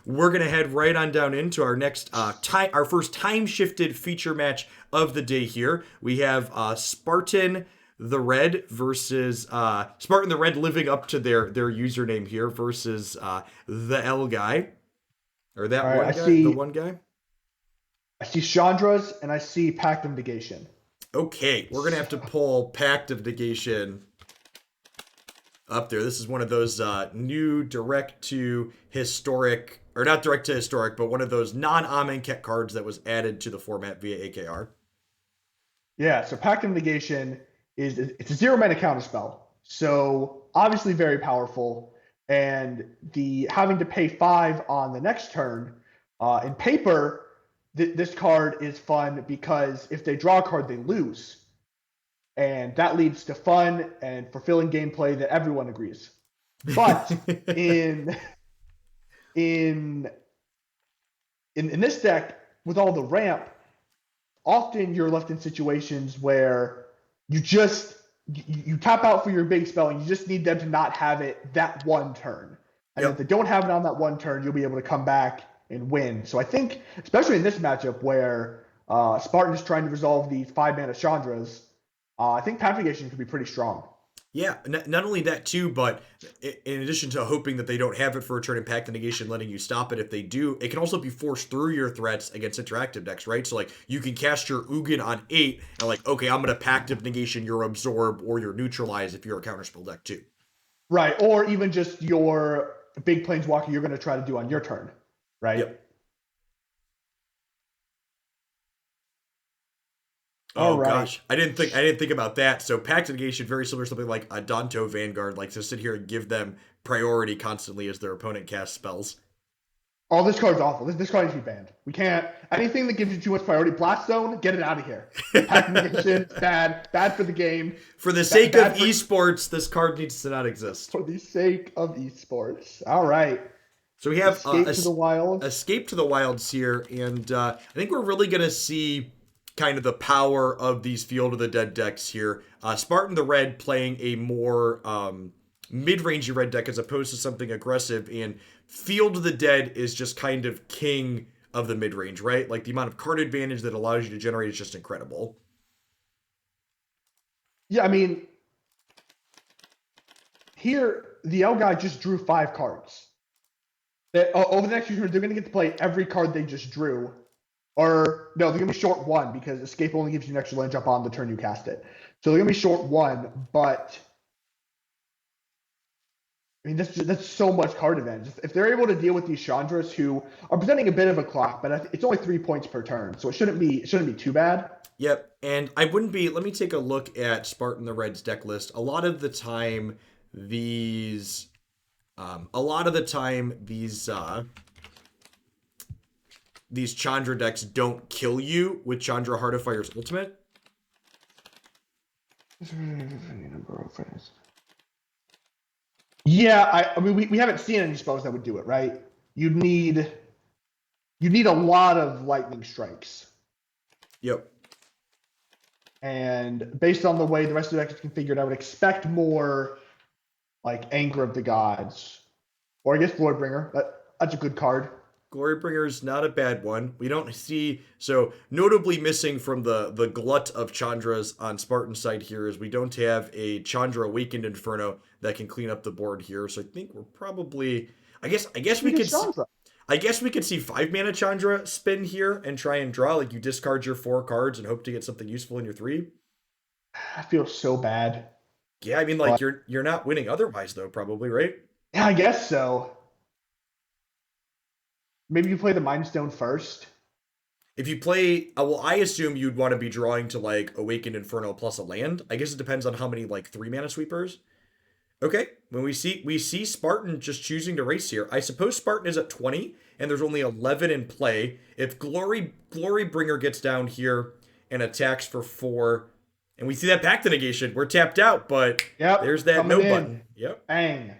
we're gonna head right on down into our next our first time-shifted feature match of the day here. We have Spartan the Red versus Spartan the Red living up to their username here versus the L guy. Or All that right, one guy, the one guy. I see Chandra's and I see Pact of Negation. Okay, we're gonna have to pull Pact of Negation up there. This is one of those new direct to historic, or not direct to historic, but one of those non-Amonkhet cards that was added to the format via AKR. Yeah, so Pact of Negation it's a 0-mana counter spell. So obviously very powerful. And the having to pay 5 on the next turn, in paper, this card is fun because if they draw a card, they lose. And that leads to fun and fulfilling gameplay that everyone agrees. But in in in this deck, with all the ramp, often you're left in situations where you just you tap out for your big spell and you just need them to not have it that one turn. And Yep. if they don't have it on that one turn, you'll be able to come back and win. So I think, especially in this matchup where Spartan is trying to resolve the 5-mana Chandras, I think Patrification could be pretty strong. Yeah, not only that too, but in addition to hoping that they don't have it for a turn, impact negation, letting you stop it if they do, it can also be forced through your threats against interactive decks, right? So like you can cast your Ugin on 8 and like, okay, I'm gonna pact of negation your absorb or your neutralize if you're a counterspell deck too. Right, or even just your big planeswalker you're going to try to do on your turn, right? Yep. All Oh right. gosh, I didn't think about that. So pact negation, very similar to something like a Danto Vanguard, like to sit here and give them priority constantly as their opponent casts spells. Oh, this card's awful. This card needs to be banned. We can't. Anything that gives you too much priority, Blaststone, get it out of here. Pact negation, bad for the game. For the sake of for, esports, this card needs to not exist. For the sake of esports. All right. So we have Escape to the Wilds. Escape to the Wilds here, and I think we're really going to see kind of the power of these Field of the Dead decks here. Spartan the Red playing a more mid-rangey red deck as opposed to something aggressive, and Field of the Dead is just kind of king of the mid-range, right? Like the amount of card advantage that allows you to generate is just incredible. Yeah, I mean, here, the L guy just drew 5 cards. Over the next few turns, they're going to get to play every card they just drew. Or, no, they're going to be short 1 because Escape only gives you an extra land jump on the turn you cast it. So they're going to be short 1, but I mean, that's so much card advantage. If they're able to deal with these Chandras who are presenting a bit of a clock, but it's only 3 points per turn, so it shouldn't be too bad. Yep, and I wouldn't be. Let me take a look at Spartan the Red's deck list. A lot of the time, these Chandra decks don't kill you with Chandra Heart of Fire's ultimate. Yeah, I mean, we haven't seen any spells that would do it, right? You'd need a lot of lightning strikes. Yep. And based on the way the rest of the deck is configured, I would expect more like Anger of the Gods. Or I guess Glorybringer. That's a good card. Glorybringer is not a bad one. We don't see, so notably missing from the glut of Chandras on Spartan's side here is we don't have a Chandra Awakened Inferno that can clean up the board here. So I think we're probably, I guess we could see 5-mana Chandra spin here and try and draw. Like you discard your 4 cards and hope to get something useful in your 3. I feel so bad. Yeah, I mean, like you're not winning otherwise though, probably, right? Yeah, I guess so. Maybe you play the Mind Stone first. If you play, well, I assume you'd want to be drawing to like Awakened Inferno plus a land. I guess it depends on how many like 3-mana sweepers. Okay, when we see Spartan just choosing to race here. I suppose Spartan is at 20, and there's only 11 in play. If Glorybringer gets down here and attacks for 4, and we see that Pact negation, we're tapped out, but there's that no button. Yep. Bang.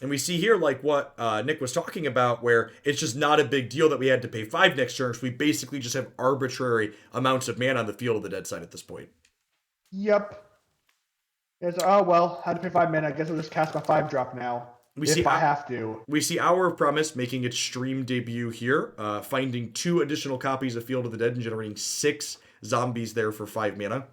And we see here, like what Nick was talking about, where it's just not a big deal that we had to pay 5 next turn. So we basically just have arbitrary amounts of mana on the Field of the Dead side at this point. Yep. It's, oh, well, had to pay 5 mana. I guess I'll just cast my 5-drop now. We see if I have to. we see Hour of Promise making its stream debut here, finding 2 additional copies of Field of the Dead and generating 6 zombies there for 5 mana.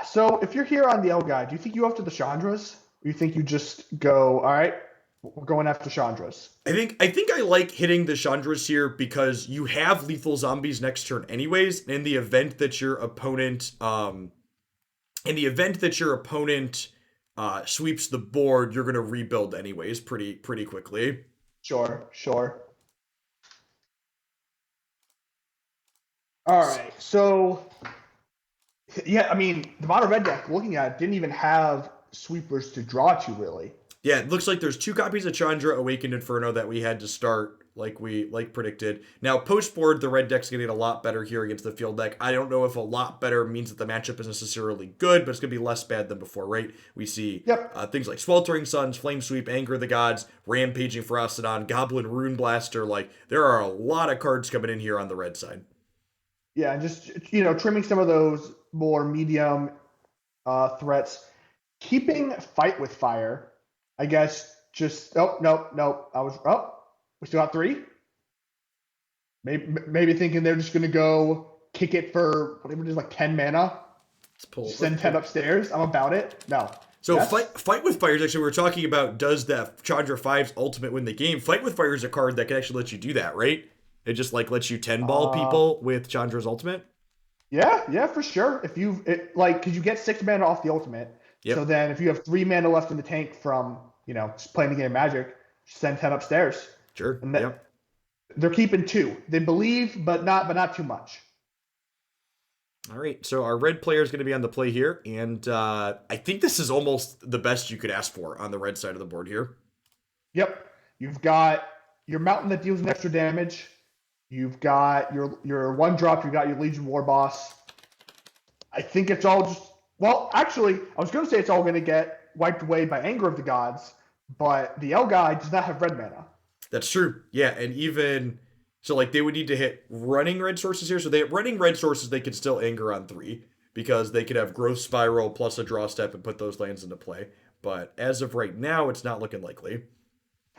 So if you're here on the L guy, do you think you go after the Chandras? Or you think you just go, all right, we're going after Chandras? I think I like hitting the Chandras here because you have lethal zombies next turn anyways. In the event that your opponent sweeps the board, you're gonna rebuild anyways pretty quickly. Sure, sure. All right. So yeah, I mean, the modern red deck, looking at it, didn't even have sweepers to draw to really. Yeah, it looks like there's 2 copies of Chandra Awakened Inferno that we had to start like predicted. Now post board, the red deck's gonna get a lot better here against the field deck. I don't know if a lot better means that the matchup is necessarily good, but it's gonna be less bad than before, right? We see Yep. things like Sweltering Suns, Flame Sweep, Anger of the Gods, Rampaging Ferocodon, Goblin Rune Blaster. Like there are a lot of cards coming in here on the red side. Yeah, and just trimming some of those more medium threats, keeping fight with fire. I guess just no. We still got three. Maybe thinking they're just gonna go kick it for whatever it is, like 10 mana. Let's pull. Send 10 upstairs. I'm about it. No. So Yes. fight with fire is actually we are talking about does that Chandra Five's ultimate win the game? Fight with fire is a card that can actually let you do that, right? It just like lets you 10 ball people with Chandra's ultimate. Yeah, for sure. If because you get 6 mana off the ultimate. Yep. So then if you have 3 mana left in the tank from, just playing the game of Magic, send 10 upstairs. Sure. And Yep. they're keeping 2. They believe, but not too much. All right. So our red player is going to be on the play here, and I think this is almost the best you could ask for on the red side of the board here. Yep. You've got your mountain that deals an extra damage. You've got your 1-drop. You've got your Legion War Boss. I think it's all just actually, I was going to say it's all going to get wiped away by Anger of the Gods, but the L guy does not have red mana. That's true. Yeah, and even so, like they would need to hit running red sources here. So they running red sources, they could still anger on 3 because they could have growth spiral plus a draw step and put those lands into play. But as of right now, it's not looking likely.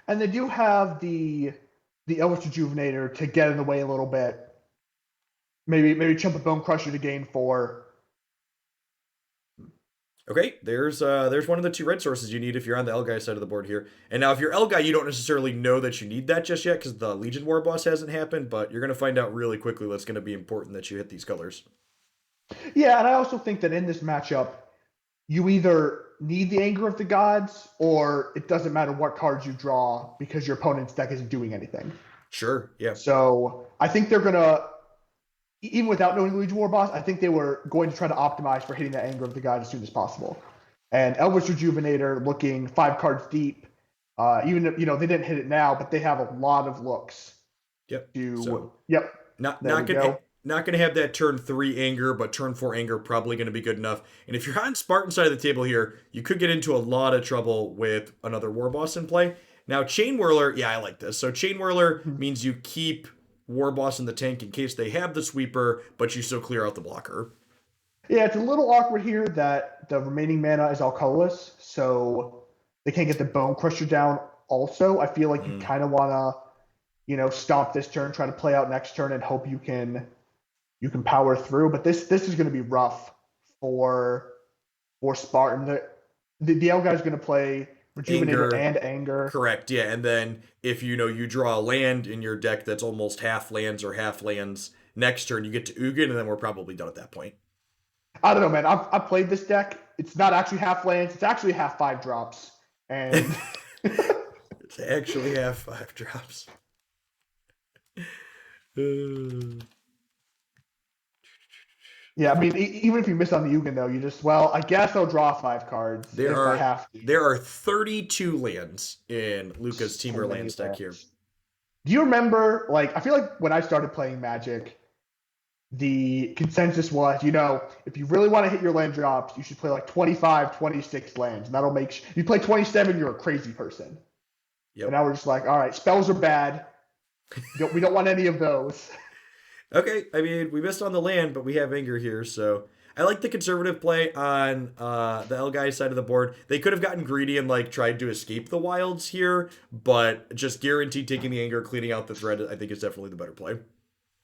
And they do have the Eldritch Rejuvenator to get in the way a little bit. Maybe chump a Bone Crusher to gain 4. Okay, there's one of the 2 red sources you need if you're on the L guy side of the board here. And now if you're L guy, you don't necessarily know that you need that just yet because the Legion War Boss hasn't happened, but you're going to find out really quickly that's going to be important that you hit these colors. Yeah, and I also think that in this matchup, you either need the Anger of the Gods or it doesn't matter what cards you draw because your opponent's deck isn't doing anything. Sure, yeah. So I think they're going to, even without knowing the Legion War Boss, I think they were going to try to optimize for hitting that Anger of the God as soon as possible. And Eldritch Rejuvenator looking 5 cards deep, even if, they didn't hit it now, but they have a lot of looks. Yep. Yep. Not gonna have that turn 3 anger, but turn 4 anger probably gonna be good enough. And if you're on Spartan side of the table here, you could get into a lot of trouble with another War Boss in play. Now Chain Whirler, yeah, I like this. So Chain Whirler means you keep War Boss in the tank in case they have the sweeper, but you still clear out the blocker. Yeah, it's a little awkward here that the remaining mana is all colorless, so they can't get the Bone Crusher down also. I feel like you kind of want to, stop this turn, try to play out next turn, and hope you can power through. But this is going to be rough for Spartan. The L guy's going to play Rejuvenator and Anger. Correct, yeah. And then if you draw a land in your deck that's almost half lands or half lands, next turn you get to Ugin, and then we're probably done at that point. I don't know, man. I've played this deck. It's not actually half lands. It's actually half 5-drops. And it's actually half 5-drops. Yeah, I mean, even if you miss on the Ugin, though, you just, I guess I'll draw 5 cards if I have to. There are 32 lands in Luca's Temur land deck here. Do you remember, I feel like when I started playing Magic, the consensus was, if you really want to hit your land drops, you should play 25, 26 lands. And that'll you play 27, you're a crazy person. Yep. And now we're just all right, spells are bad. We don't want any of those. Okay, I mean, we missed on the land, but we have Anger here, so I like the conservative play on the L guy side of the board. They could have gotten greedy and like tried to escape the wilds here, but just guaranteed taking the anger, cleaning out the threat. I think is definitely the better play.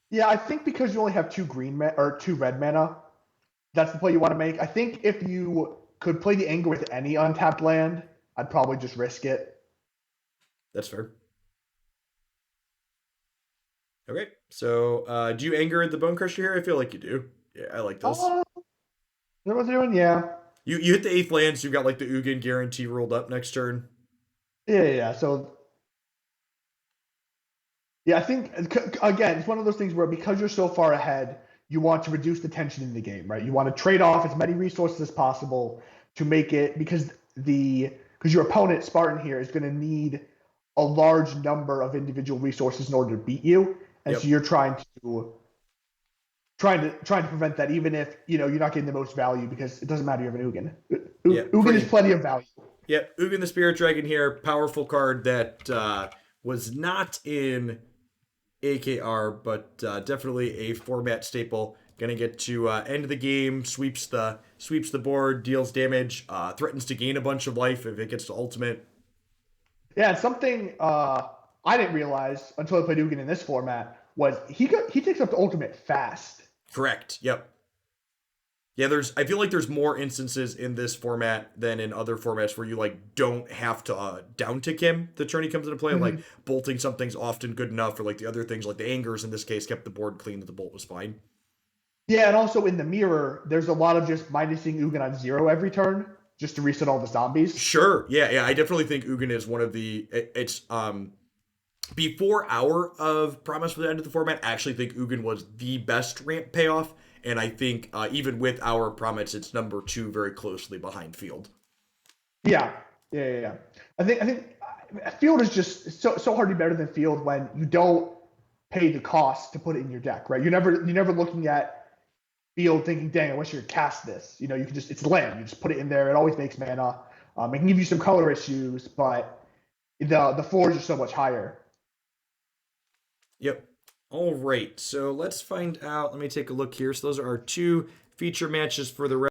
Yeah, I think because you only have or two red mana, that's the play you want to make. I think if you could play the anger with any untapped land, I'd probably just risk it. That's fair. Okay, so do you anger the Bone Crusher here? I feel like you do. Yeah, I like this. Is that what they're doing? Yeah. You hit the eighth land, so you've got like the Ugin guarantee rolled up next turn. Yeah. So, yeah, I think, again, it's one of those things where because you're so far ahead, you want to reduce the tension in the game, right? You want to trade off as many resources as possible to make it, because your opponent, Spartan here, is going to need a large number of individual resources in order to beat you. And so Yep. you're trying to prevent that, even if you're not getting the most value, because it doesn't matter. You have an Ugin. Yeah. Ugin is plenty of value. Yep. Ugin the Spirit Dragon here, powerful card that was not in AKR, but definitely a format staple. Gonna get to end the game, sweeps the board, deals damage, threatens to gain a bunch of life if it gets to ultimate. Yeah, and something I didn't realize until I played Ugin in this format was he takes up the ultimate fast. Correct. Yep. Yeah, I feel like there's more instances in this format than in other formats where you like don't have to down tick him the turn he comes into play. Like Mhm. bolting something's often good enough, or like the other things like the angers in this case kept the board clean that the bolt was fine. Yeah, and also in the mirror, there's a lot of just minusing Ugin on 0 every turn just to reset all the zombies. Sure. Yeah. I definitely think Ugin is one of the. It's before Hour of Promise for the end of the format. I actually think Ugin was the best ramp payoff, and I think even with Hour of Promise, it's number two, very closely behind Field. Yeah. I think Field is just so hard to be better than Field when you don't pay the cost to put it in your deck, right? You're never looking at Field thinking, dang, I wish you could cast this. You can just it's land. You just put it in there. It always makes mana. It can give you some color issues, but the floors are so much higher. Yep. All right. So let's find out. Let me take a look here. So those are our two feature matches for the